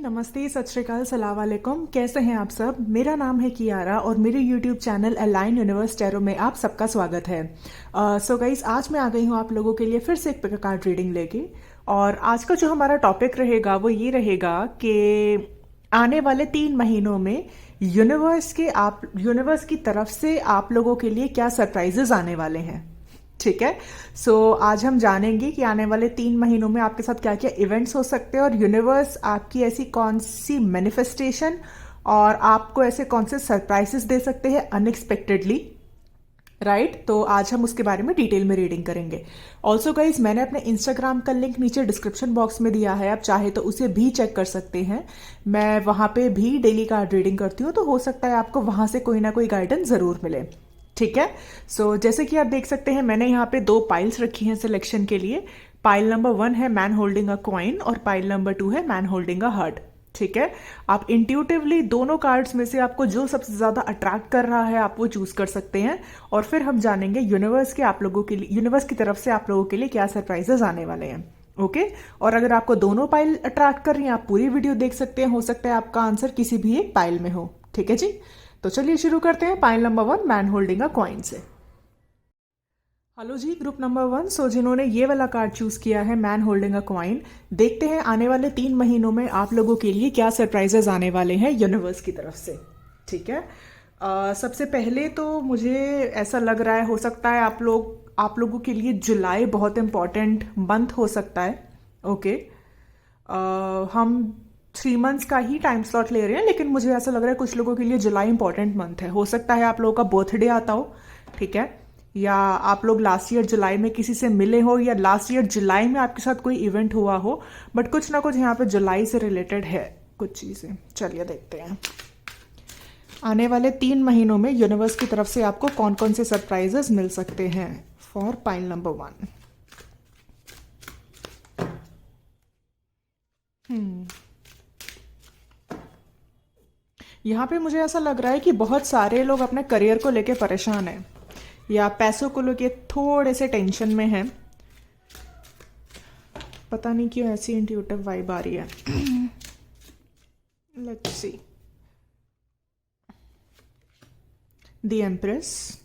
नमस्ते, सत श्री अकाल, सलाम वालेकुम। कैसे हैं आप सब? मेरा नाम है कियारा और मेरे YouTube channel align universe tarot में आप सबका स्वागत है। सो गाइस, आज मैं आ गई हूँ आप लोगों के लिए फिर से एक पिक कार्ड रीडिंग लेके। और आज का जो हमारा टॉपिक रहेगा वो ये रहेगा कि आने वाले 3 महीनों में यूनिवर्स की तरफ से आप लोगों के लिए क्या सरप्राइजेस आने वाले हैं। ठीक है। आज हम जानेंगे कि आने वाले 3 महीनों में आपके साथ क्या क्या इवेंट्स हो सकते हैं और यूनिवर्स आपकी ऐसी कौन सी मैनिफेस्टेशन और आपको ऐसे कौन से सरप्राइजेस दे सकते हैं अनएक्सपेक्टेडली। राइट, तो आज हम उसके बारे में डिटेल में रीडिंग करेंगे। ऑल्सो गाइज, मैंने अपने इंस्टाग्राम का लिंक नीचे डिस्क्रिप्शन बॉक्स में दिया है, आप चाहे तो उसे भी चेक कर सकते हैं। मैं वहां पे भी डेली कार्ड रीडिंग करती हूँ, तो हो सकता है आपको वहां से कोई ना कोई गाइडेंस जरूर मिले। ठीक है। जैसे कि आप देख सकते हैं, मैंने यहाँ पे 2 पाइल्स रखी हैं सिलेक्शन के लिए। पाइल नंबर 1 है मैन होल्डिंग अ कॉइन और पाइल नंबर 2 है मैन होल्डिंग अ हार्ट। ठीक है। आप इंट्यूटिवली दोनों कार्ड्स में से आपको जो सबसे ज्यादा अट्रैक्ट कर रहा है आप वो चूज कर सकते हैं। और फिर हम जानेंगे यूनिवर्स की तरफ से आप लोगों के लिए क्या सरप्राइजेस आने वाले हैं। ओके। और अगर आपको दोनों पाइल अट्रैक्ट कर रही हैं, आप पूरी वीडियो देख सकते हैं, हो सकता है आपका आंसर किसी भी एक पाइल में हो। ठीक है जी। तो चलिए शुरू करते हैं pile number 1 man holding a coin से। हेलो जी, ग्रुप नंबर 1। जिन्होंने ये वाला कार्ड चूज किया है मैन होल्डिंग अ कॉइन, देखते हैं आने वाले 3 महीनों में आप लोगों के लिए क्या सरप्राइजेस आने वाले हैं यूनिवर्स की तरफ से। ठीक है। सबसे पहले तो मुझे ऐसा लग रहा है, हो सकता है आप लोगों के लिए जुलाई बहुत इंपॉर्टेंट मंथ हो सकता है। ओके। हम 3 मंथ्स का ही टाइम स्लॉट ले रहे हैं, लेकिन मुझे ऐसा लग रहा है कुछ लोगों के लिए जुलाई इंपॉर्टेंट मंथ है। हो सकता है आप लोगों का बर्थडे आता हो। ठीक है। या आप लोग लास्ट ईयर जुलाई में किसी से मिले हो, या लास्ट ईयर जुलाई में आपके साथ कोई इवेंट हुआ हो। बट कुछ ना कुछ यहाँ पे जुलाई से रिलेटेड है कुछ चीजें। चलिए देखते हैं आने वाले 3 महीनों में यूनिवर्स की तरफ से आपको कौन कौन से सरप्राइजेस मिल सकते हैं फॉर पाइल नंबर 1। यहाँ पे मुझे ऐसा लग रहा है कि बहुत सारे लोग अपने करियर को लेके परेशान हैं या पैसों को लेके थोड़े से टेंशन में हैं। पता नहीं क्यों ऐसी इंट्यूटिव वाइब आ रही है। Let's see the empress.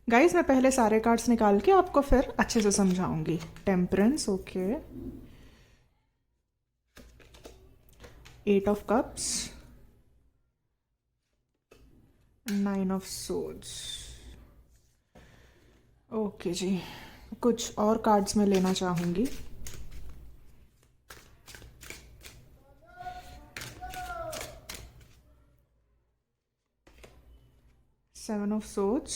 Guys, मैं पहले सारे कार्ड्स निकाल के आपको फिर अच्छे से समझाऊंगी। Temperance, okay. 8 of cups, 9 of swords. Okay जी, कुछ और कार्ड्स मैं लेना चाहूंगी। Seven of swords,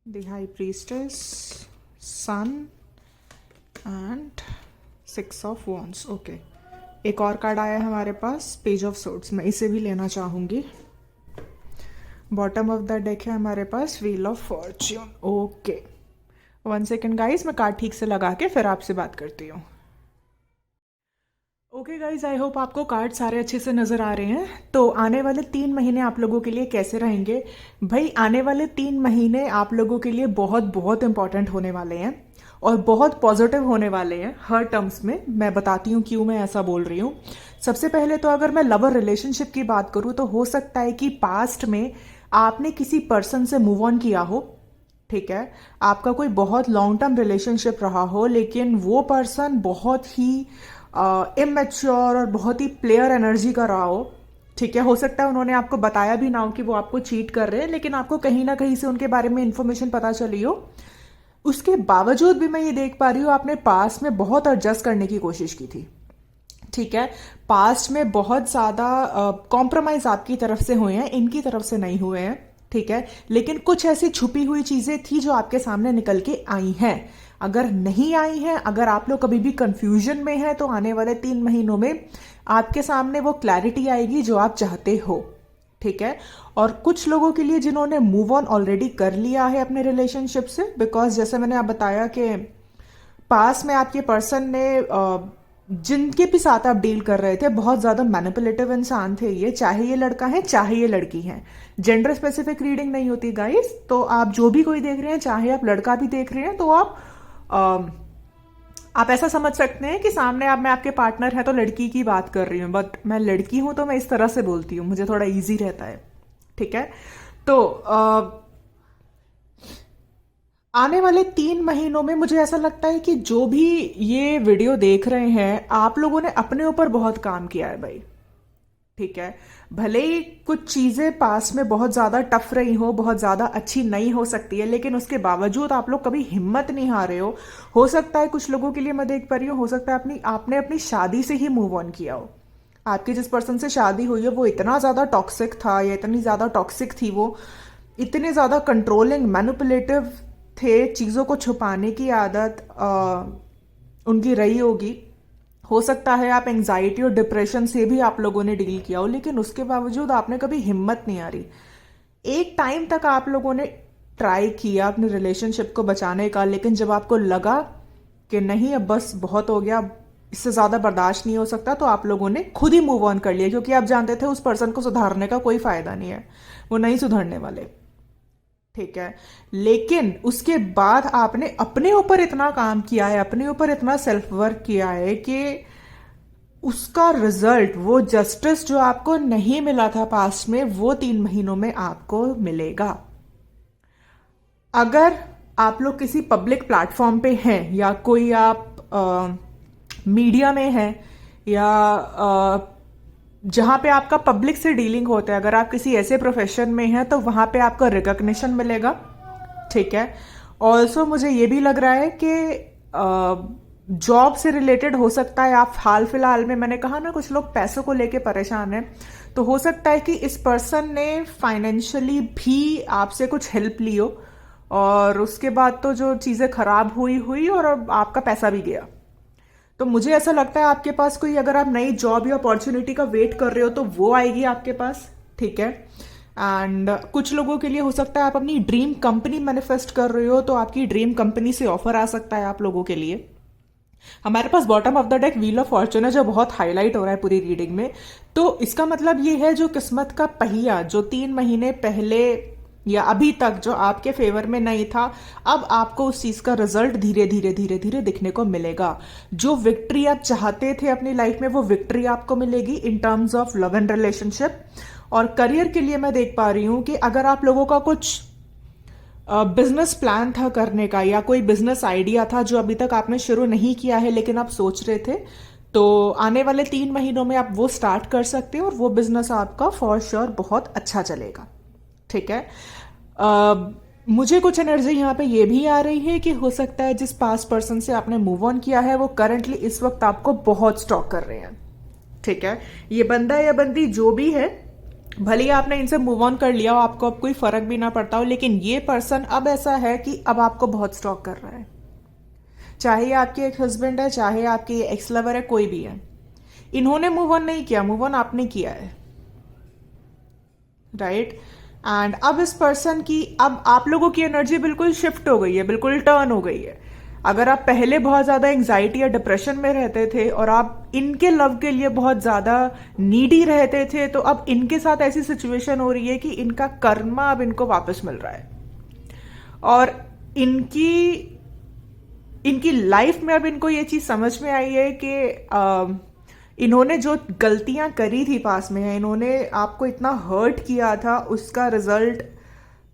the high priestess, sun and 6 of wands. Okay, एक और कार्ड आया है हमारे पास, पेज ऑफ सोर्ड्स। मैं इसे भी लेना चाहूंगी। बॉटम ऑफ द डेक है हमारे पास wheel of fortune. Okay, 1 second guys, मैं कार्ड ठीक से लगा के फिर आपसे बात करती हूँ। ओके गाइज, आई होप आपको कार्ड सारे अच्छे से नजर आ रहे हैं। तो आने वाले 3 महीने आप लोगों के लिए कैसे रहेंगे भाई? आने वाले 3 महीने आप लोगों के लिए बहुत बहुत इंपॉर्टेंट होने वाले हैं और बहुत पॉजिटिव होने वाले हैं हर टर्म्स में। मैं बताती हूँ क्यों मैं ऐसा बोल रही हूँ। सबसे पहले तो अगर मैं लवर रिलेशनशिप की बात करूँ तो हो सकता है कि पास्ट में आपने किसी पर्सन से मूव ऑन किया हो। ठीक है। आपका कोई बहुत लॉन्ग टर्म रिलेशनशिप रहा हो, लेकिन वो पर्सन बहुत ही इमेच्योर और बहुत ही प्लेयर एनर्जी का रहा हो। ठीक है। हो सकता है उन्होंने आपको बताया भी ना हो कि वो आपको चीट कर रहे हैं, लेकिन आपको कहीं ना कहीं से उनके बारे में इंफॉर्मेशन पता चली हो। उसके बावजूद भी मैं ये देख पा रही हूँ आपने पास्ट में बहुत एडजस्ट करने की कोशिश की थी। ठीक है। पास्ट में बहुत ज्यादा कॉम्प्रोमाइज आपकी तरफ से हुए हैं, इनकी तरफ से नहीं हुए हैं। ठीक है। लेकिन कुछ ऐसी छुपी हुई चीजें थी जो आपके सामने निकल के आई हैं। अगर नहीं आई हैं, अगर आप लोग कभी भी कंफ्यूजन में हैं, तो आने वाले 3 महीनों में आपके सामने वो क्लैरिटी आएगी जो आप चाहते हो। ठीक है। और कुछ लोगों के लिए जिन्होंने मूव ऑन ऑलरेडी कर लिया है अपने रिलेशनशिप से, बिकॉज जैसे मैंने आप बताया कि पास में आपके पर्सन ने जिनके भी साथ आप डील कर रहे थे बहुत ज्यादा मैनिपुलेटिव इंसान थे ये, चाहे ये लड़का है चाहे ये लड़की है। जेंडर स्पेसिफिक रीडिंग नहीं होती गाइस। तो आप जो भी कोई देख रहे हैं, चाहे आप लड़का भी देख रहे हैं, तो आप ऐसा समझ सकते हैं कि सामने आप मैं आपके पार्टनर है तो लड़की की बात कर रही हूँ, बट मैं लड़की हूं तो मैं इस तरह से बोलती हूँ, मुझे थोड़ा इजी रहता है। ठीक है। तो आने वाले 3 महीनों में मुझे ऐसा लगता है कि जो भी ये वीडियो देख रहे हैं, आप लोगों ने अपने ऊपर बहुत काम किया है भाई। ठीक है। भले ही कुछ चीजें पास में बहुत ज्यादा टफ रही हो, बहुत ज्यादा अच्छी नहीं हो सकती है, लेकिन उसके बावजूद आप लोग कभी हिम्मत नहीं हारे हो सकता है कुछ लोगों के लिए मैं देख पा रही हूँ, हो सकता है आपने अपनी शादी से ही मूव ऑन किया हो। आपकी जिस पर्सन से शादी हुई है वो इतना ज्यादा टॉक्सिक था या इतनी ज्यादा टॉक्सिक थी, वो इतने ज्यादा कंट्रोलिंग मैनिपुलेटिव थे, चीजों को छुपाने की आदत उनकी रही होगी। हो सकता है आप एंजाइटी और डिप्रेशन से भी आप लोगों ने डील किया हो, लेकिन उसके बावजूद आपने कभी हिम्मत नहीं हारी। एक टाइम तक आप लोगों ने ट्राई किया अपने रिलेशनशिप को बचाने का, लेकिन जब आपको लगा कि नहीं अब बस बहुत हो गया, इससे ज्यादा बर्दाश्त नहीं हो सकता, तो आप लोगों ने खुद ही मूव ऑन कर लिया, क्योंकि आप जानते थे उस पर्सन को सुधारने का कोई फायदा नहीं है, वो नहीं सुधरने वाले। ठीक है। लेकिन उसके बाद आपने अपने ऊपर इतना काम किया है, अपने ऊपर इतना सेल्फ वर्क किया है कि उसका रिजल्ट, वो जस्टिस जो आपको नहीं मिला था पास्ट में, वो 3 महीनों में आपको मिलेगा। अगर आप लोग किसी पब्लिक प्लेटफॉर्म पे हैं या कोई आप मीडिया में हैं या जहां पे आपका पब्लिक से डीलिंग होता है, अगर आप किसी ऐसे प्रोफेशन में हैं तो वहां पे आपको रिकॉग्निशन मिलेगा। ठीक है। ऑल्सो मुझे ये भी लग रहा है कि जॉब से रिलेटेड हो सकता है, आप हाल फिलहाल में, मैंने कहा ना कुछ लोग पैसों को लेके परेशान हैं, तो हो सकता है कि इस पर्सन ने फाइनेंशियली भी आपसे कुछ हेल्प ली हो और उसके बाद तो जो चीजें खराब हुई हुई और अब आपका पैसा भी गया। तो मुझे ऐसा लगता है आपके पास कोई, अगर आप नई जॉब या अपॉर्चुनिटी का वेट कर रहे हो तो वो आएगी आपके पास। ठीक है। एंड कुछ लोगों के लिए हो सकता है आप अपनी ड्रीम कंपनी मैनिफेस्ट कर रहे हो, तो आपकी ड्रीम कंपनी से ऑफर आ सकता है आप लोगों के लिए। हमारे पास bottom of the deck wheel of fortune है जो बहुत हाईलाइट हो रहा है पूरी रीडिंग में। तो इसका मतलब ये है जो किस्मत का पहिया जो 3 महीने पहले या अभी तक जो आपके फेवर में नहीं था, अब आपको उस चीज का रिजल्ट धीरे धीरे धीरे धीरे दिखने को मिलेगा। जो विक्ट्री आप चाहते थे अपनी लाइफ में वो विक्ट्री आपको मिलेगी in terms of love and relationship. और करियर के लिए मैं देख पा रही हूं कि अगर आप लोगों का कुछ बिजनेस प्लान था करने का या कोई बिजनेस आइडिया था जो अभी तक आपने शुरू नहीं किया है लेकिन आप सोच रहे थे, तो आने वाले 3 महीनों में आप वो स्टार्ट कर सकते हो और वो बिजनेस आपका फॉर श्योर बहुत अच्छा चलेगा। ठीक है। मुझे कुछ एनर्जी यहाँ पे ये भी आ रही है कि हो सकता है जिस पास्ट पर्सन से आपने मूव ऑन किया है वो करंटली इस वक्त आपको बहुत स्टॉक कर रहे हैं। ठीक है। ये बंदा या बंदी जो भी है, भले ही आपने इनसे मूव ऑन कर लिया हो, आपको अब कोई फर्क भी ना पड़ता हो, लेकिन ये पर्सन अब ऐसा है कि अब आपको बहुत स्टॉक कर रहा है। चाहे आपके एक हस्बैंड है, चाहे आपके एक्स लवर है, कोई भी है, इन्होंने मूव ऑन नहीं किया, मूव ऑन आपने किया है। राइट। एंड अब इस पर्सन की, अब आप लोगों की एनर्जी बिल्कुल शिफ्ट हो गई है, बिल्कुल टर्न हो गई है। अगर आप पहले बहुत ज्यादा एंग्जाइटी या डिप्रेशन में रहते थे और आप इनके लव के लिए बहुत ज्यादा नीडी रहते थे, तो अब इनके साथ ऐसी सिचुएशन हो रही है कि इनका कर्मा अब इनको वापस मिल रहा है और इनकी इनकी लाइफ में अब इनको ये चीज समझ में आई है कि इन्होंने जो गलतियां करी थी पास में, है इन्होंने आपको इतना हर्ट किया था, उसका रिजल्ट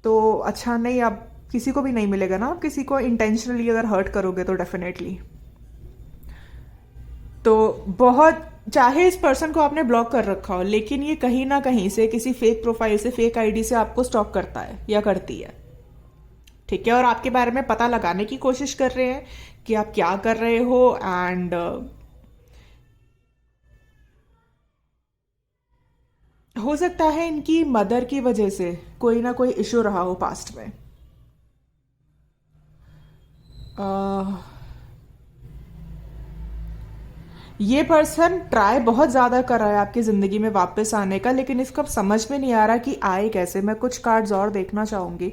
तो अच्छा नहीं, अब किसी को भी नहीं मिलेगा ना। आप किसी को इंटेंशनली अगर हर्ट करोगे तो डेफिनेटली, तो बहुत, चाहे इस पर्सन को आपने ब्लॉक कर रखा हो, लेकिन ये कहीं ना कहीं से किसी फेक प्रोफाइल से, फेक आईडी से आपको स्टॉक करता है या करती है। ठीक है। और आपके बारे में पता लगाने की कोशिश कर रहे हैं कि आप क्या कर रहे हो। एंड हो सकता है इनकी मदर की वजह से कोई ना कोई इशू रहा हो पास्ट में। ये पर्सन ट्राई बहुत ज्यादा कर रहा है आपकी जिंदगी में वापस आने का, लेकिन इसको अब समझ में नहीं आ रहा कि आए कैसे। मैं कुछ कार्ड्स और देखना चाहूंगी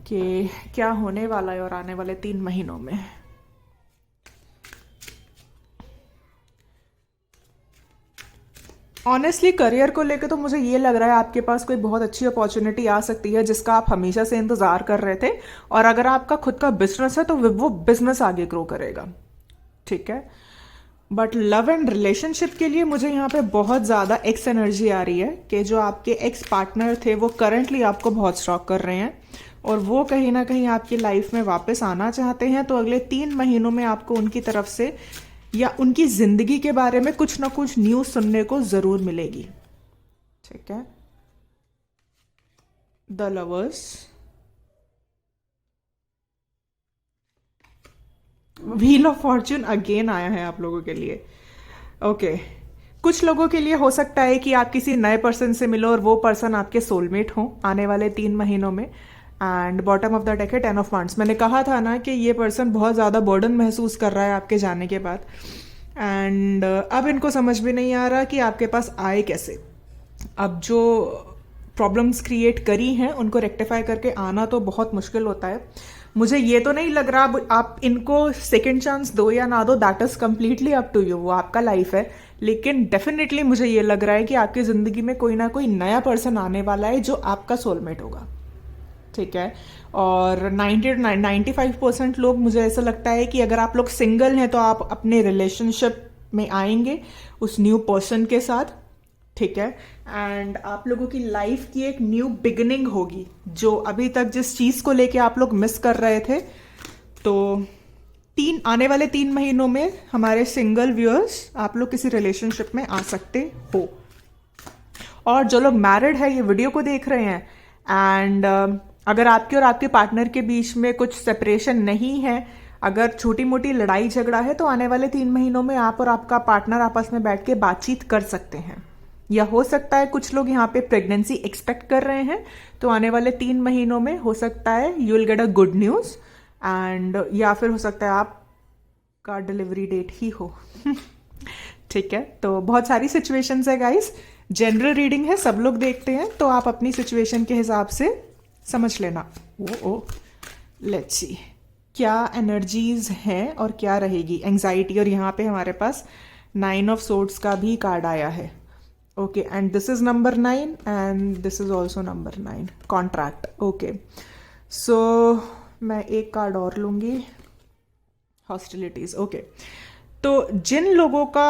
कि क्या होने वाला है और आने वाले 3 महीनों में। ऑनेस्टली करियर को लेकर तो मुझे ये लग रहा है आपके पास कोई बहुत अच्छी अपॉर्चुनिटी आ सकती है जिसका आप हमेशा से इंतजार कर रहे थे, और अगर आपका खुद का बिजनेस है तो वो बिजनेस आगे ग्रो करेगा। ठीक है। बट लव एंड रिलेशनशिप के लिए मुझे यहाँ पे बहुत ज़्यादा एक्स एनर्जी आ रही है कि जो आपके एक्स पार्टनर थे वो करंटली आपको बहुत स्टॉक कर रहे हैं और वो कहीं ना कहीं आपकी लाइफ में वापस आना चाहते हैं। तो अगले 3 महीनों में आपको उनकी तरफ से या उनकी ज़िंदगी के बारे में कुछ ना कुछ न्यूज़ सुनने को ज़रूर मिलेगी। ठीक है। The lovers, wheel of Fortune again आया है आप लोगों के लिए। ओके। कुछ लोगों के लिए हो सकता है कि आप किसी नए पर्सन से मिलो और वो पर्सन आपके सोलमेट हो आने वाले 3 महीनों में। And bottom of the deck है 10 ऑफ वांड्स। मैंने कहा था ना कि ये पर्सन बहुत ज़्यादा बर्डन महसूस कर रहा है आपके जाने के बाद। एंड अब इनको समझ भी नहीं आ रहा कि आपके पास आए कैसे। अब जो प्रॉब्लम्स क्रिएट करी हैं उनको रेक्टिफाई करके आना तो बहुत मुश्किल होता है। मुझे ये तो नहीं लग रहा आप इनको सेकंड चांस दो या ना दो, that is completely up to you, वो आपका लाइफ है। लेकिन डेफिनेटली मुझे ये लग रहा है कि आपकी जिंदगी में कोई ना कोई नया पर्सन आने वाला है जो आपका सोलमेट होगा। ठीक है। और 95% लोग, मुझे ऐसा लगता है कि अगर आप लोग सिंगल हैं तो आप अपने रिलेशनशिप में आएंगे उस न्यू पर्सन के साथ। ठीक है। एंड आप लोगों की लाइफ की एक न्यू बिगिनिंग होगी जो अभी तक जिस चीज को लेके आप लोग मिस कर रहे थे। तो आने वाले 3 महीनों में हमारे सिंगल व्यूअर्स आप लोग किसी रिलेशनशिप में आ सकते हो। और जो लोग मैरिड है ये वीडियो को देख रहे हैं एंड अगर आपके और आपके पार्टनर के बीच में कुछ सेपरेशन नहीं है, अगर छोटी मोटी लड़ाई झगड़ा है, तो आने वाले 3 महीनों में आप और आपका पार्टनर आपस में बैठ के बातचीत कर सकते हैं। या हो सकता है कुछ लोग यहाँ पे प्रेगनेंसी एक्सपेक्ट कर रहे हैं, तो आने वाले 3 महीनों में हो सकता है you will get a good news. And या फिर हो सकता है आपका डिलीवरी डेट ही हो। ठीक है। तो बहुत सारी सिचुएशंस है गाइस, जनरल रीडिंग है, सब लोग देखते हैं, तो आप अपनी सिचुएशन के हिसाब से समझ लेना। ओ लेट्स सी क्या एनर्जीज हैं और क्या रहेगी। एंजाइटी, और यहाँ पे हमारे पास 9 ऑफ सोर्ड्स का भी कार्ड आया है। Okay. And this is number 9 and this is also number 9, contract. Okay. So मैं एक कार्ड और लूंगी, हॉस्टिलिटीज। ओके। तो जिन लोगों का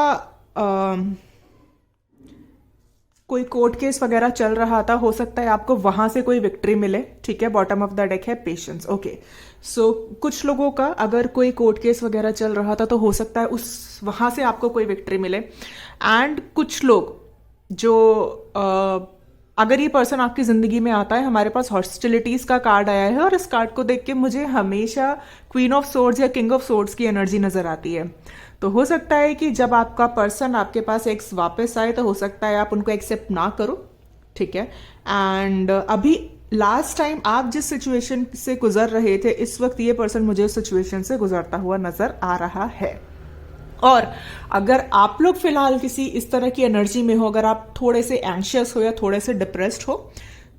कोई कोर्ट केस वगैरह चल रहा था, हो सकता है आपको वहां से कोई विक्ट्री मिले। ठीक है। बॉटम ऑफ द डेक है पेशेंस। ओके। सो कुछ लोगों का अगर कोई कोर्ट केस वगैरह चल रहा था तो हो सकता है उस वहां से आपको कोई विक्ट्री मिले। एंड कुछ लोग जो अगर ये पर्सन आपकी जिंदगी में आता है, हमारे पास हॉस्टिलिटीज का कार्ड आया है और इस कार्ड को देख के मुझे हमेशा क्वीन ऑफ सोर्ड्स या किंग ऑफ सोर्ड्स की एनर्जी नजर आती है। तो हो सकता है कि जब आपका पर्सन आपके पास एक्स वापस आए तो हो सकता है आप उनको एक्सेप्ट ना करो। ठीक है। एंड अभी लास्ट टाइम आप जिस सिचुएशन से गुजर रहे थे, इस वक्त ये पर्सन मुझे उस सिचुएशन से गुजरता हुआ नजर आ रहा है। और अगर आप लोग फिलहाल किसी इस तरह की एनर्जी में हो, अगर आप थोड़े से एंशियस हो या थोड़े से डिप्रेस्ड हो,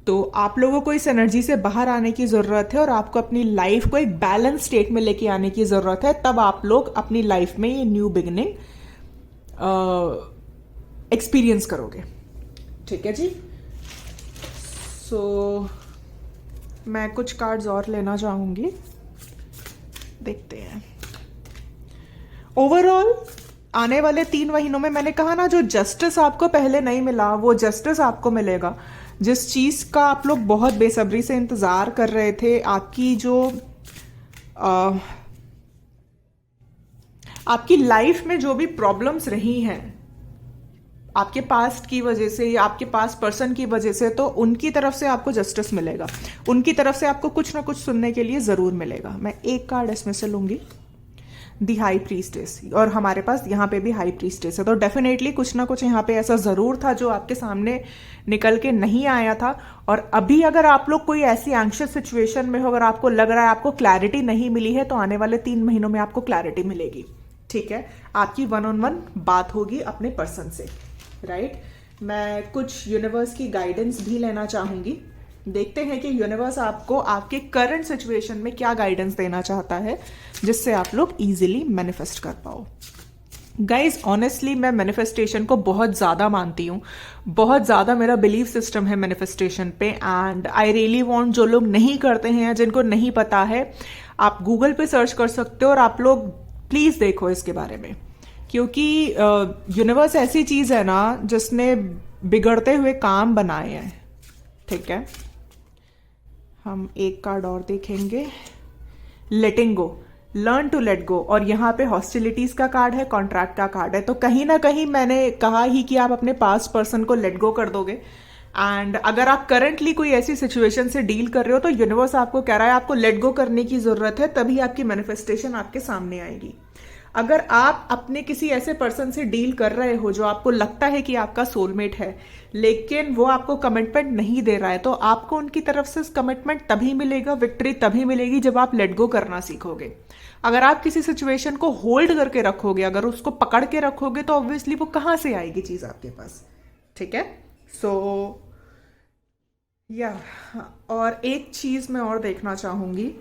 तो आप लोगों को इस एनर्जी से बाहर आने की जरूरत है और आपको अपनी लाइफ को एक बैलेंस स्टेट में लेके आने की जरूरत है। तब आप लोग अपनी लाइफ में ये न्यू बिगिनिंग एक्सपीरियंस करोगे। ठीक है जी। सो मैं कुछ कार्ड्स और लेना चाहूंगी, देखते हैं। ओवरऑल आने वाले 3 महीनों में मैंने कहा ना, जो जस्टिस आपको पहले नहीं मिला वो जस्टिस आपको मिलेगा। जिस चीज का आप लोग बहुत बेसब्री से इंतजार कर रहे थे, आपकी जो आपकी लाइफ में जो भी प्रॉब्लम्स रही हैं आपके पास्ट की वजह से या आपके पास पर्सन की वजह से, तो उनकी तरफ से आपको जस्टिस मिलेगा। उनकी तरफ से आपको कुछ ना कुछ सुनने के लिए जरूर मिलेगा। मैं एक कार्ड इसमें से लूंगी, दी हाई प्रीस्टेस, और हमारे पास यहाँ पे भी हाई प्रीस्टेस है। तो डेफिनेटली कुछ ना कुछ यहाँ पे ऐसा जरूर था जो आपके सामने निकल के नहीं आया था। और अभी अगर आप लोग कोई ऐसी एंग्शियस सिचुएशन में हो, अगर आपको लग रहा है आपको क्लैरिटी नहीं मिली है, तो आने वाले 3 महीनों में आपको क्लैरिटी मिलेगी। ठीक है। आपकी 1-on-1 बात होगी अपने पर्सन से। राइट। मैं कुछ यूनिवर्स की गाइडेंस भी लेना चाहूंगी, देखते हैं कि यूनिवर्स आपको आपके करंट सिचुएशन में क्या गाइडेंस देना चाहता है जिससे आप लोग इजीली मैनिफेस्ट कर पाओ। गाइज ऑनेस्टली मैं मैनिफेस्टेशन को बहुत ज़्यादा मानती हूँ, बहुत ज़्यादा मेरा बिलीव सिस्टम है मैनिफेस्टेशन पे। एंड आई रियली वांट, जो लोग नहीं करते हैं, जिनको नहीं पता है, आप गूगल पे सर्च कर सकते हो और आप लोग प्लीज देखो इसके बारे में, क्योंकि यूनिवर्स ऐसी चीज है ना जिसने बिगड़ते हुए काम बनाए हैं। ठीक है, हम एक कार्ड और देखेंगे, लेटिंग गो, लर्न टू लेट गो। और यहाँ पे हॉस्टिलिटीज का कार्ड है, कॉन्ट्रैक्ट का कार्ड है। तो कहीं ना कहीं मैंने कहा ही कि आप अपने पास्ट पर्सन को लेट गो कर दोगे। एंड अगर आप करंटली कोई ऐसी सिचुएशन से डील कर रहे हो तो यूनिवर्स आपको कह रहा है आपको लेट गो करने की जरूरत है, तभी आपकी मैनिफेस्टेशन आपके सामने आएगी। अगर आप अपने किसी ऐसे पर्सन से डील कर रहे हो जो आपको लगता है कि आपका सोलमेट है, लेकिन वो आपको कमिटमेंट नहीं दे रहा है, तो आपको उनकी तरफ से कमिटमेंट तभी मिलेगा, विक्ट्री तभी मिलेगी जब आप लेट गो करना सीखोगे। अगर आप किसी सिचुएशन को होल्ड करके रखोगे, अगर उसको पकड़ के रखोगे, तो ऑब्वियसली वो कहां से आएगी चीज आपके पास। ठीक है, सो या और एक चीज मैं और देखना चाहूंगी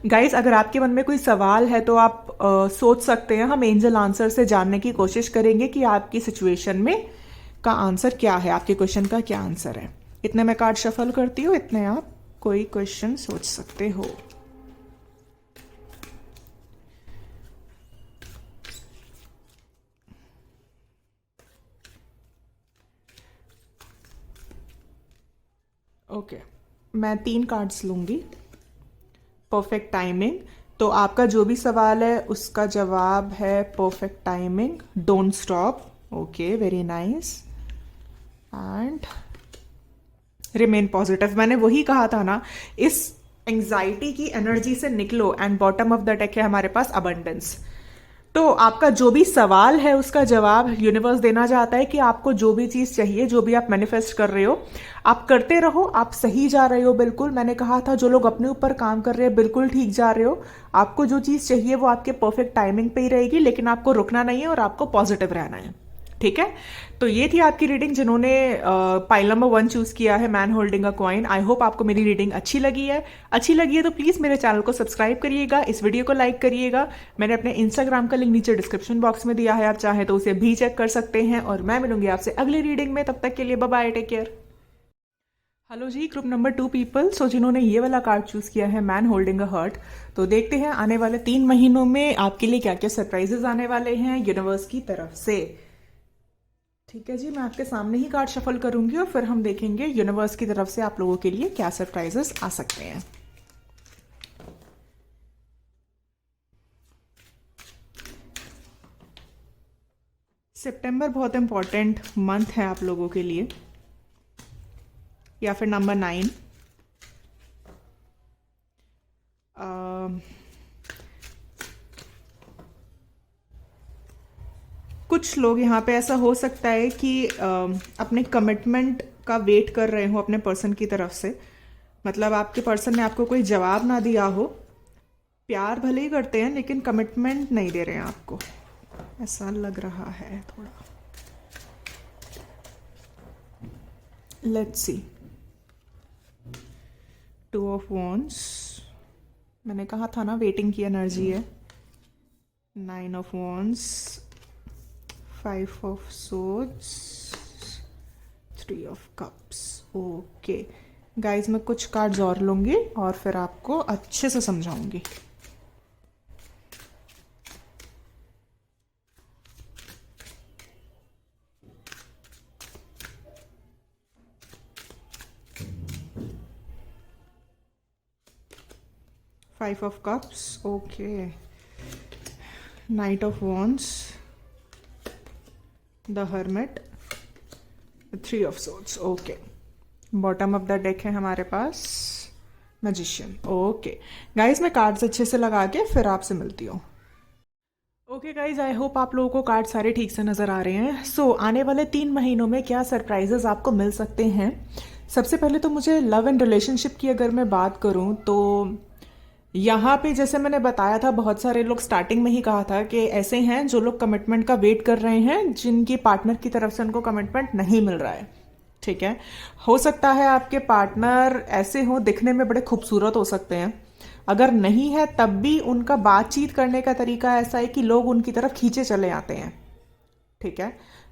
गाइस, अगर आपके मन में कोई सवाल है तो आप सोच सकते हैं। हम एंजल आंसर से जानने की कोशिश करेंगे कि आपकी सिचुएशन में का आंसर क्या है, आपके क्वेश्चन का क्या आंसर है। इतने मैं कार्ड शफल करती हूँ, इतने आप कोई क्वेश्चन सोच सकते हो। ओके, मैं 3 कार्ड्स लूंगी। परफेक्ट टाइमिंग, तो आपका जो भी सवाल है उसका जवाब है perfect timing, don't stop. Okay, very nice. And remain positive, मैंने वही कहा था ना, इस एंजाइटी की एनर्जी से निकलो। And bottom of the deck है हमारे पास अबंडेंस। तो आपका जो भी सवाल है उसका जवाब यूनिवर्स देना चाहता है कि आपको जो भी चीज चाहिए, जो भी आप मैनिफेस्ट कर रहे हो, आप करते रहो, आप सही जा रहे हो। बिल्कुल, मैंने कहा था जो लोग अपने ऊपर काम कर रहे हैं बिल्कुल ठीक जा रहे हो। आपको जो चीज चाहिए वो आपके परफेक्ट टाइमिंग पे ही रहेगी, लेकिन आपको रुकना नहीं है और आपको पॉजिटिव रहना है। ठीक है, तो ये थी आपकी रीडिंग। जिन्होंने पाइल नंबर 1 चूज किया है, man holding a coin, I hope आपको मेरी रीडिंग अच्छी लगी है। अच्छी लगी है तो प्लीज मेरे चैनल को सब्सक्राइब करिएगा, इस वीडियो को लाइक करिएगा। मैंने अपने इंस्टाग्राम का लिंक नीचे डिस्क्रिप्शन बॉक्स में दिया है, आप चाहें तो उसे भी चेक कर सकते हैं। और मैं मिलूंगी आपसे अगली रीडिंग में, तब तक के लिए bye bye, take care. Hello जी, ग्रुप नंबर 2 पीपल। सो जिन्होंने ये वाला कार्ड चूज किया है, मैन होल्डिंग अ हर्ट, तो देखते हैं आने वाले 3 महीनों में आपके लिए क्या क्या सरप्राइजेस आने वाले हैं यूनिवर्स की तरफ से। ठीक है जी, मैं आपके सामने ही कार्ड शफल करूंगी और फिर हम देखेंगे यूनिवर्स की तरफ से आप लोगों के लिए क्या सरप्राइजेस आ सकते हैं। सितंबर बहुत इंपॉर्टेंट मंथ है आप लोगों के लिए, या फिर नंबर 9। कुछ लोग यहाँ पे ऐसा हो सकता है कि अपने कमिटमेंट का वेट कर रहे हो अपने पर्सन की तरफ से। मतलब आपके पर्सन ने आपको कोई जवाब ना दिया हो, प्यार भले ही करते हैं लेकिन कमिटमेंट नहीं दे रहे हैं आपको, ऐसा लग रहा है थोड़ा। लेट्स सी, 2 ऑफ वॉन्ड्स, मैंने कहा था ना वेटिंग की एनर्जी है। 9 of wands, 5 of swords, 3 of cups. Okay guys, मैं कुछ कार्ड्स और लूंगी और फिर आपको अच्छे से समझाऊंगी। Five of Cups, okay. Knight of Wands, the Hermit, the 3 of Swords, okay. Bottom of the deck है हमारे पास मैजिशियन। ओके गाइज, मैं कार्ड्स अच्छे से लगा के फिर आपसे मिलती हूँ। ओके गाइज, आई होप आप लोगों को कार्ड सारे ठीक से नजर आ रहे हैं। सो आने वाले 3 महीनों में क्या सरप्राइजेस आपको मिल सकते हैं। सबसे पहले तो मुझे लव एंड रिलेशनशिप की अगर मैं बात करूं तो यहाँ पे जैसे मैंने बताया था, बहुत सारे लोग स्टार्टिंग में ही कहा था कि ऐसे हैं जो लोग कमिटमेंट का वेट कर रहे हैं, जिनकी पार्टनर की तरफ से उनको कमिटमेंट नहीं मिल रहा है। ठीक है, हो सकता है आपके पार्टनर ऐसे हो, दिखने में बड़े खूबसूरत हो सकते हैं, अगर नहीं है तब भी उनका बातचीत करने का तरीका ऐसा है कि लोग उनकी तरफ खींचे चले आते हैं। ठीक है,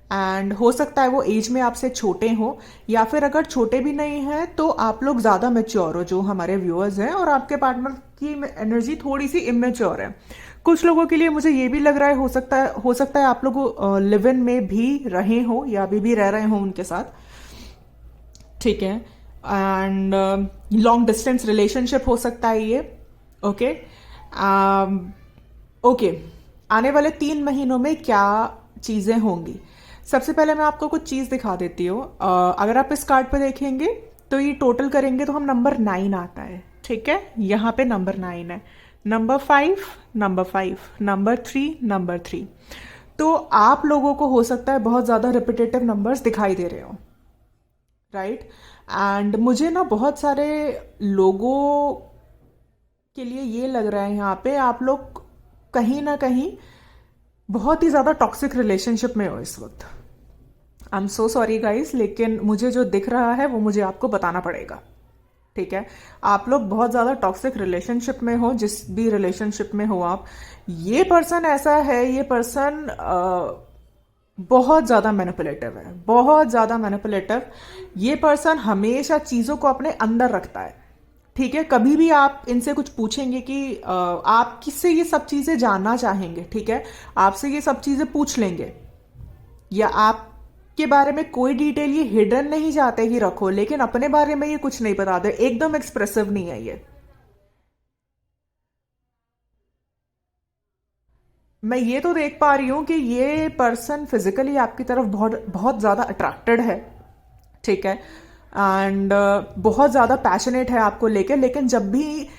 एंड हो सकता है वो एज में आपसे छोटे हो, या फिर अगर छोटे भी नहीं हैं तो आप लोग ज़्यादा मैच्योर हो, जो हमारे व्यूअर्स हैं, और आपके पार्टनर की एनर्जी थोड़ी सी इमेच्योर है। कुछ लोगों के लिए मुझे ये भी लग रहा है, हो सकता है आप लोग लिव इन में भी रहे हो या अभी भी रह रहे हो उनके साथ, ठीक है। एंड लॉन्ग डिस्टेंस रिलेशनशिप हो सकता है ये। ओके। ओके, आने वाले 3 महीनों में क्या चीजें होंगी। सबसे पहले मैं आपको कुछ चीज दिखा देती हूँ। अगर आप इस कार्ड पे देखेंगे तो ये टोटल करेंगे तो हम नंबर 9 आता है, ठीक है। यहाँ पे नंबर 9 है, नंबर 5, नंबर 5, नंबर 3, नंबर 3। तो आप लोगों को हो सकता है बहुत ज्यादा रिपीटेटिव नंबर्स दिखाई दे रहे हो, राइट। एंड मुझे ना बहुत सारे लोगों के लिए ये लग रहा है यहाँ पे आप लोग कहीं ना कहीं बहुत ही ज्यादा टॉक्सिक रिलेशनशिप में हो इस वक्त। I am so sorry guys, लेकिन मुझे जो दिख रहा है वो मुझे आपको बताना पड़ेगा, ठीक है। आप लोग बहुत ज्यादा टॉक्सिक रिलेशनशिप में हो, जिस भी रिलेशनशिप में हो आप। ये पर्सन ऐसा है, ये पर्सन बहुत ज्यादा मैनिपुलेटिव है, बहुत ज्यादा मैनिपुलेटिव। ये पर्सन हमेशा चीजों को अपने अंदर रखता है, ठीक है। कभी भी आप इनसे कुछ पूछेंगे कि आप किससे ये सब चीजें जानना चाहेंगे, ठीक है, आपसे ये सब चीजें पूछ लेंगे, या आपके बारे में कोई डिटेल ये हिडन नहीं चाहते कि रखो, लेकिन अपने बारे में ये कुछ नहीं बताते, एकदम एक्सप्रेसिव नहीं है ये। मैं ये तो देख पा रही हूं कि ये पर्सन फिजिकली आपकी तरफ बहुत बहुत ज्यादा अट्रैक्टेड है, ठीक है। एंड बहुत ज्यादा पैशनेट है आपको लेके, लेकिन जब भी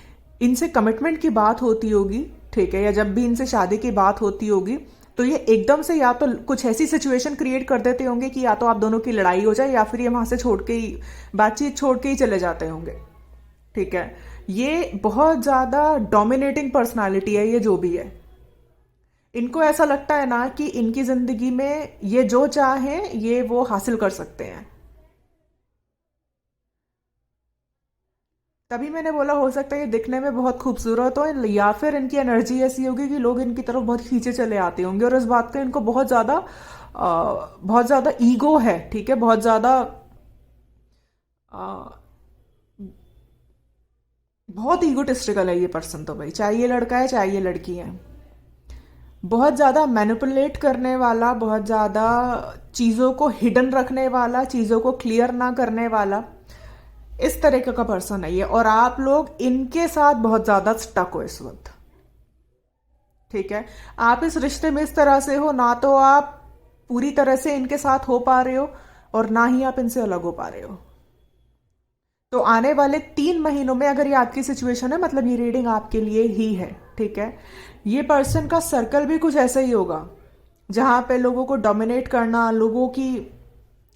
इनसे कमिटमेंट की बात होती होगी, ठीक है, या जब भी इनसे शादी की बात होती होगी, तो ये एकदम से या तो कुछ ऐसी सिचुएशन क्रिएट कर देते होंगे कि या तो आप दोनों की लड़ाई हो जाए, या फिर ये वहां से छोड़ के ही, बातचीत छोड़ के ही चले जाते होंगे, ठीक है। ये बहुत ज्यादा डोमिनेटिंग पर्सनालिटी है, ये जो भी है। इनको ऐसा लगता है ना कि इनकी जिंदगी में ये जो चाहें ये वो हासिल कर सकते हैं। तभी मैंने बोला हो सकता है ये दिखने में बहुत खूबसूरत हो, या फिर इनकी एनर्जी ऐसी होगी कि लोग इनकी तरफ बहुत खींचे चले आते होंगे, और इस बात का इनको बहुत ज्यादा ईगो है, ठीक है, बहुत ज्यादा अ, बहुत ईगोटिस्टिकल है ये पर्सन। तो भाई चाहे ये लड़का है चाहे ये लड़की है, बहुत ज्यादा मैनिपुलेट करने वाला, बहुत ज्यादा चीजों को हिडन रखने वाला, चीजों को क्लियर ना करने वाला, इस तरीके का पर्सन है ये। और आप लोग इनके साथ बहुत ज्यादा स्टक हो इस वक्त, ठीक है। आप इस रिश्ते में इस तरह से हो ना, तो आप पूरी तरह से इनके साथ हो पा रहे हो, और ना ही आप इनसे अलग हो पा रहे हो। तो आने वाले 3 महीनों में अगर ये आपकी सिचुएशन है, मतलब ये रीडिंग आपके लिए ही है, ठीक है। ये पर्सन का सर्कल भी कुछ ऐसा ही होगा, जहां पे लोगों को डोमिनेट करना, लोगों की,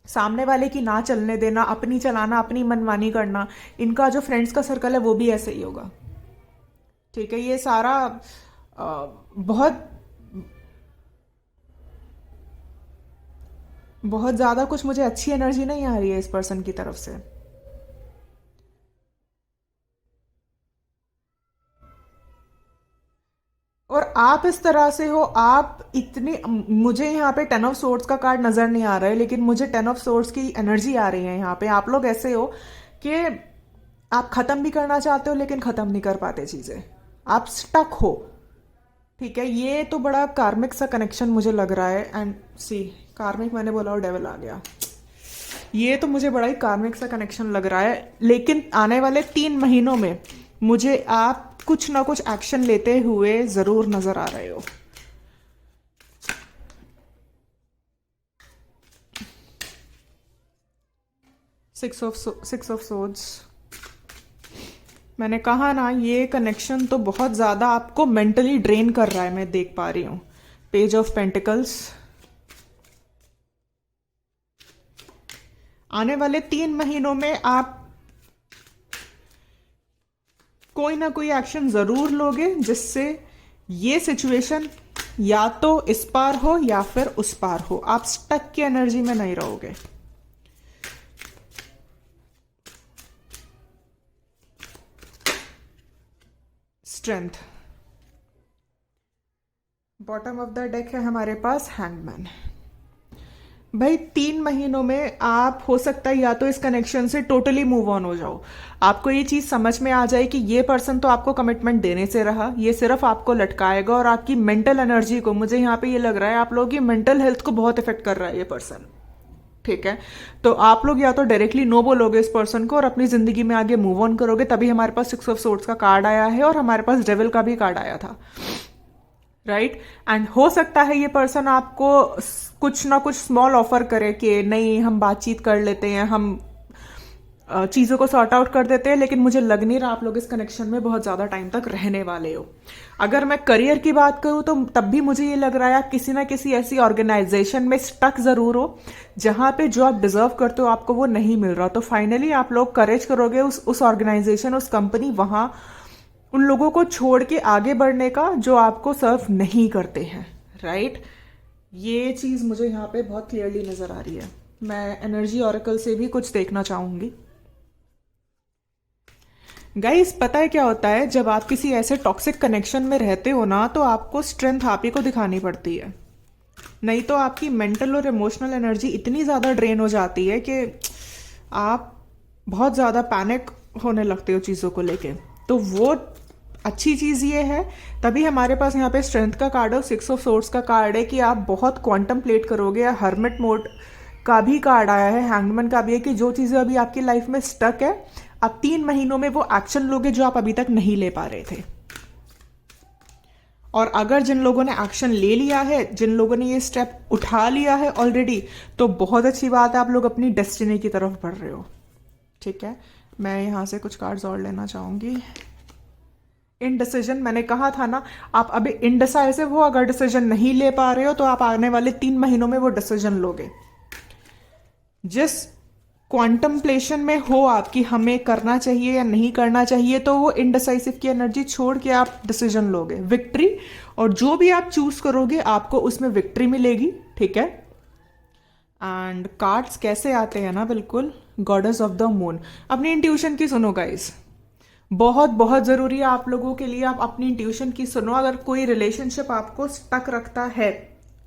सामने वाले की ना चलने देना, अपनी चलाना, अपनी मनमानी करना। इनका जो फ्रेंड्स का सर्कल है वो भी ऐसे ही होगा, ठीक है। ये सारा बहुत बहुत ज्यादा कुछ मुझे अच्छी एनर्जी नहीं आ रही है इस पर्सन की तरफ से। और आप इस तरह से हो, आप इतने, मुझे यहाँ पे 10 ऑफ सोर्ड्स का कार्ड नजर नहीं आ रहा है, लेकिन मुझे 10 ऑफ सोर्ड्स की एनर्जी आ रही है यहाँ पे। आप लोग ऐसे हो कि आप खत्म भी करना चाहते हो लेकिन खत्म नहीं कर पाते चीजें, आप स्टक हो, ठीक है। ये तो बड़ा कार्मिक सा कनेक्शन मुझे लग रहा है। एंड सी, कार्मिक मैंने बोला और डेविल आ गया। ये तो मुझे बड़ा ही कार्मिक सा कनेक्शन लग रहा है, लेकिन आने वाले 3 महीनों में मुझे आप कुछ ना कुछ एक्शन लेते हुए जरूर नजर आ रहे हो। सिक्स ऑफ सोर्ड्स, मैंने कहा ना, ये कनेक्शन तो बहुत ज्यादा आपको मेंटली ड्रेन कर रहा है, मैं देख पा रही हूं। पेज ऑफ पेंटिकल्स, आने वाले 3 महीनों में आप कोई ना कोई एक्शन जरूर लोगे, जिससे ये सिचुएशन या तो इस पार हो या फिर उस पार हो, आप स्टक की एनर्जी में नहीं रहोगे। Strength, bottom of the deck है हमारे पास हैंगमैन। भाई 3 महीनों में आप हो सकता है या तो इस कनेक्शन से टोटली मूव ऑन हो जाओ, आपको ये चीज़ समझ में आ जाए कि ये पर्सन तो आपको कमिटमेंट देने से रहा, ये सिर्फ आपको लटकाएगा और आपकी मेंटल एनर्जी को, मुझे यहाँ पे ये लग रहा है आप लोगों की मेंटल हेल्थ को बहुत इफेक्ट कर रहा है ये पर्सन। ठीक है, तो आप लोग या तो डायरेक्टली नो बोलोगे इस पर्सन को और अपनी जिंदगी में आगे मूव ऑन करोगे, तभी हमारे पास 6 ऑफ सोर्ड्स का कार्ड आया है और हमारे पास डेविल का भी कार्ड आया था। राइट, एंड हो सकता है ये पर्सन आपको कुछ ना कुछ स्मॉल ऑफर करे कि नहीं हम बातचीत कर लेते हैं, हम चीज़ों को सॉर्ट आउट कर देते हैं, लेकिन मुझे लग नहीं रहा आप लोग इस कनेक्शन में बहुत ज़्यादा टाइम तक रहने वाले हो। अगर मैं करियर की बात करूँ तो तब भी मुझे ये लग रहा है आप किसी ना किसी ऐसी ऑर्गेनाइजेशन में स्टक ज़रूर हो जहाँ पे जो आप डिजर्व करते हो आपको वो नहीं मिल रहा, तो फाइनली आप लोग करेज करोगे उस ऑर्गेनाइजेशन, उस कंपनी, वहाँ उन लोगों को छोड़ के आगे बढ़ने का जो आपको सर्व नहीं करते हैं। राइट, ये चीज़ मुझे यहाँ पे बहुत क्लियरली नज़र आ रही है। मैं एनर्जी ऑरेकल से भी कुछ देखना चाहूँगी। गाइस पता है क्या होता है, जब आप किसी ऐसे टॉक्सिक कनेक्शन में रहते हो ना, तो आपको स्ट्रेंथ आप ही को दिखानी पड़ती है, नहीं तो आपकी मेंटल और इमोशनल एनर्जी इतनी ज़्यादा ड्रेन हो जाती है कि आप बहुत ज़्यादा पैनिक होने लगते हो चीज़ों को लेके। तो वो अच्छी चीज़ ये है, तभी हमारे पास यहाँ पे स्ट्रेंथ का कार्ड और 6 ऑफ सोर्ड्स का कार्ड है कि आप बहुत क्वांटमप्लेट करोगे, या हर्मिट मोड का भी कार्ड आया है, हैंगमैन का भी है, कि जो चीज़ें अभी आपकी लाइफ में स्टक है आप 3 महीनों में वो एक्शन लोगे जो आप अभी तक नहीं ले पा रहे थे। और अगर जिन लोगों ने एक्शन ले लिया है, जिन लोगों ने ये स्टेप उठा लिया है ऑलरेडी, तो बहुत अच्छी बात है, आप लोग अपनी डेस्टिनी की तरफ बढ़ रहे हो। ठीक है, मैं यहाँ से कुछ कार्ड्स और लेना चाहूँगी। इनडिसीजन, मैंने कहा था ना, आप अभी इनडिसाइसिव हो, अगर डिसीजन नहीं ले पा रहे हो तो आप आने वाले 3 महीनों में वो डिसीजन लोगे। जिस क्वांटम्पलेशन में हो आपकी हमें करना चाहिए या नहीं करना चाहिए, तो वो इनडिसाइसिव की एनर्जी छोड़ के आप डिसीजन लोगे, विक्ट्री, और जो भी आप चूज करोगे आपको उसमें विक्ट्री मिलेगी। ठीक है, एंड कार्ड्स कैसे आते हैं ना, बिल्कुल गॉडेस ऑफ द मून। अपनी इंट्यूशन की सुनो गाइस, बहुत बहुत ज़रूरी है आप लोगों के लिए, आप अपनी इंट्यूशन की सुनो। अगर कोई रिलेशनशिप आपको स्टक रखता है,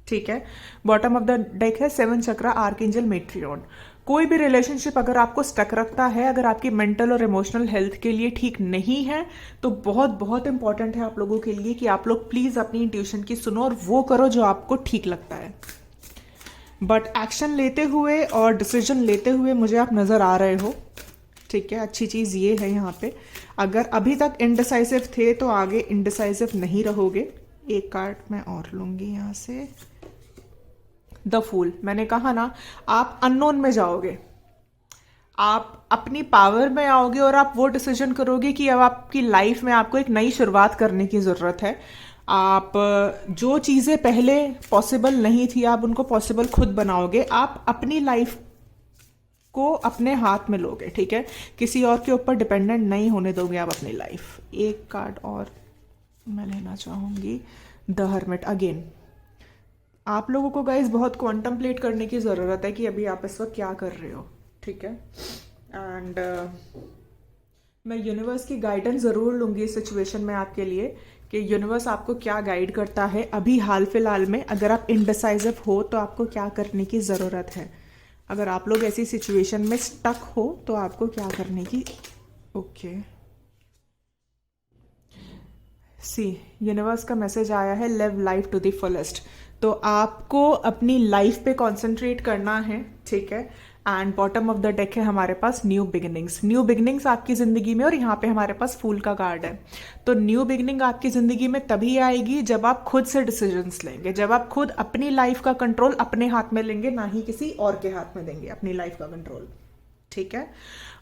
ठीक है, बॉटम ऑफ द डेक है 7 चक्रा आर्कएंजल मेट्रियन। कोई भी रिलेशनशिप अगर आपको स्टक रखता है, अगर आपकी मेंटल और इमोशनल हेल्थ के लिए ठीक नहीं है, तो बहुत बहुत इंपॉर्टेंट है आप लोगों के लिए कि आप लोग प्लीज अपनी इंट्यूशन की सुनो और वो करो जो आपको ठीक लगता है। बट एक्शन लेते हुए और डिसीजन लेते हुए मुझे आप नजर आ रहे हो। ठीक है, अच्छी चीज ये है यहाँ पे, अगर अभी तक इनडिसाइसिव थे तो आगे इनडिसाइसिव नहीं रहोगे। एक कार्ड मैं और लूंगी यहाँ से, द फूल। मैंने कहा ना, आप अननोन में जाओगे, आप अपनी पावर में आओगे और आप वो डिसीजन करोगे कि अब आपकी लाइफ में आपको एक नई शुरुआत करने की ज़रूरत है। आप जो चीज़ें पहले पॉसिबल नहीं थी आप उनको पॉसिबल खुद बनाओगे, आप अपनी लाइफ को अपने हाथ में लोगे। ठीक है, किसी और के ऊपर डिपेंडेंट नहीं होने दोगे आप अपनी लाइफ। एक कार्ड और मैं लेना चाहूँगी, द हर्मिट अगेन। आप लोगों को गाइज बहुत कॉन्टम्पलेट करने की ज़रूरत है कि अभी आप इस वक्त क्या कर रहे हो। ठीक है, एंड मैं यूनिवर्स की गाइडेंस ज़रूर लूँगी इस सिचुएशन में आपके लिए, कि यूनिवर्स आपको क्या गाइड करता है अभी हाल फिलहाल में। अगर आप इनडिसाइसिव हो तो आपको क्या करने की ज़रूरत है, अगर आप लोग ऐसी सिचुएशन में स्टक हो तो आपको क्या करने की। ओके, सी यूनिवर्स का मैसेज आया है, live life to the fullest. तो आपको अपनी लाइफ पे कंसंट्रेट करना है। ठीक है, and bottom of the deck है हमारे पास न्यू बिगिनिंग्स। न्यू बिगिनिंग्स आपकी जिंदगी में, और यहाँ पे हमारे पास फूल का कार्ड है। तो न्यू बिगिनिंग आपकी जिंदगी में तभी आएगी जब आप खुद से डिसीजंस लेंगे, जब आप खुद अपनी लाइफ का कंट्रोल अपने हाथ में लेंगे, ना ही किसी और के हाथ में देंगे अपनी लाइफ का कंट्रोल। ठीक है,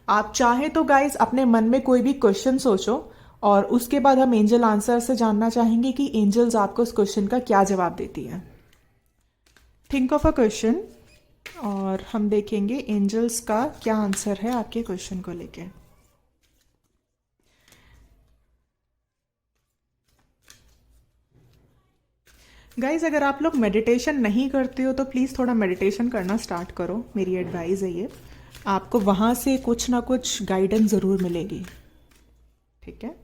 आप चाहें तो गाइज अपने मन में कोई भी क्वेश्चन सोचो और उसके बाद हम एंजल आंसर से जानना चाहेंगे कि एंजल्स आपको उस क्वेश्चन का क्या जवाब देती है। थिंक ऑफ अ क्वेश्चन और हम देखेंगे एंजल्स का क्या आंसर है आपके क्वेश्चन को लेके। गाइज अगर आप लोग मेडिटेशन नहीं करते हो तो प्लीज़ थोड़ा मेडिटेशन करना स्टार्ट करो, मेरी एडवाइस है ये। आपको वहाँ से कुछ ना कुछ गाइडेंस ज़रूर मिलेगी। ठीक है,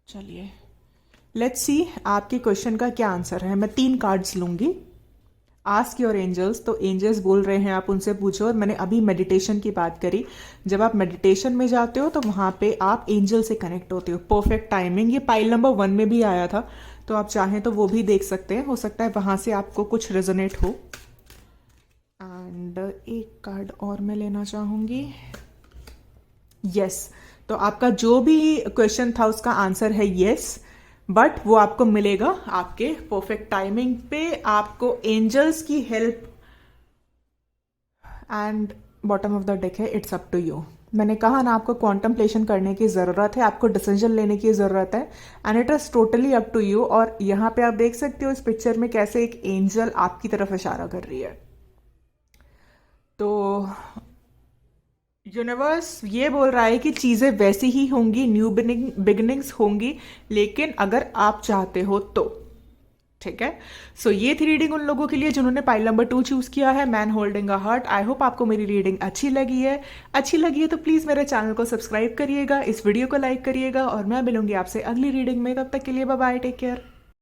चलिए लेट्स सी आपके क्वेश्चन का क्या आंसर है। मैं 3 कार्ड्स लूँगी, आस्क योर एंजल्स, तो एंजल्स बोल रहे हैं आप उनसे पूछो। और मैंने अभी मेडिटेशन की बात करी, जब आप मेडिटेशन में जाते हो तो वहाँ पे आप एंजल से कनेक्ट होते हो। परफेक्ट टाइमिंग, ये पाइल नंबर 1 में भी आया था, तो आप चाहें तो वो भी देख सकते हैं, हो सकता है वहाँ से आपको कुछ रेजोनेट हो। एंड एक कार्ड और मैं लेना चाहूँगी। यस, तो आपका जो भी क्वेश्चन था उसका आंसर है यस, बट वो आपको मिलेगा आपके परफेक्ट टाइमिंग पे, आपको एंजल्स की help. And bottom of the deck है इट्स अप टू यू। मैंने कहा ना, आपको कॉन्टम्पलेशन करने की ज़रूरत है, आपको डिसीजन लेने की ज़रूरत है, and it is totally up to you. और यहाँ पे आप देख सकते हो इस पिक्चर में कैसे एक एंजल आपकी तरफ इशारा कर रही है। तो यूनिवर्स ये बोल रहा है कि चीज़ें वैसी ही होंगी, न्यू बिगिनिंग्स होंगी, लेकिन अगर आप चाहते हो तो। ठीक है, सो ये थी रीडिंग उन लोगों के लिए जिन्होंने पाइल नंबर 2 चूज किया है, man holding a heart. I hope आपको मेरी रीडिंग अच्छी लगी है। अच्छी लगी है तो प्लीज़ मेरे चैनल को सब्सक्राइब करिएगा, इस वीडियो को लाइक करिएगा, और मैं मिलूंगी आपसे अगली रीडिंग में। तब तक के लिए बाय बाय, टेक केयर।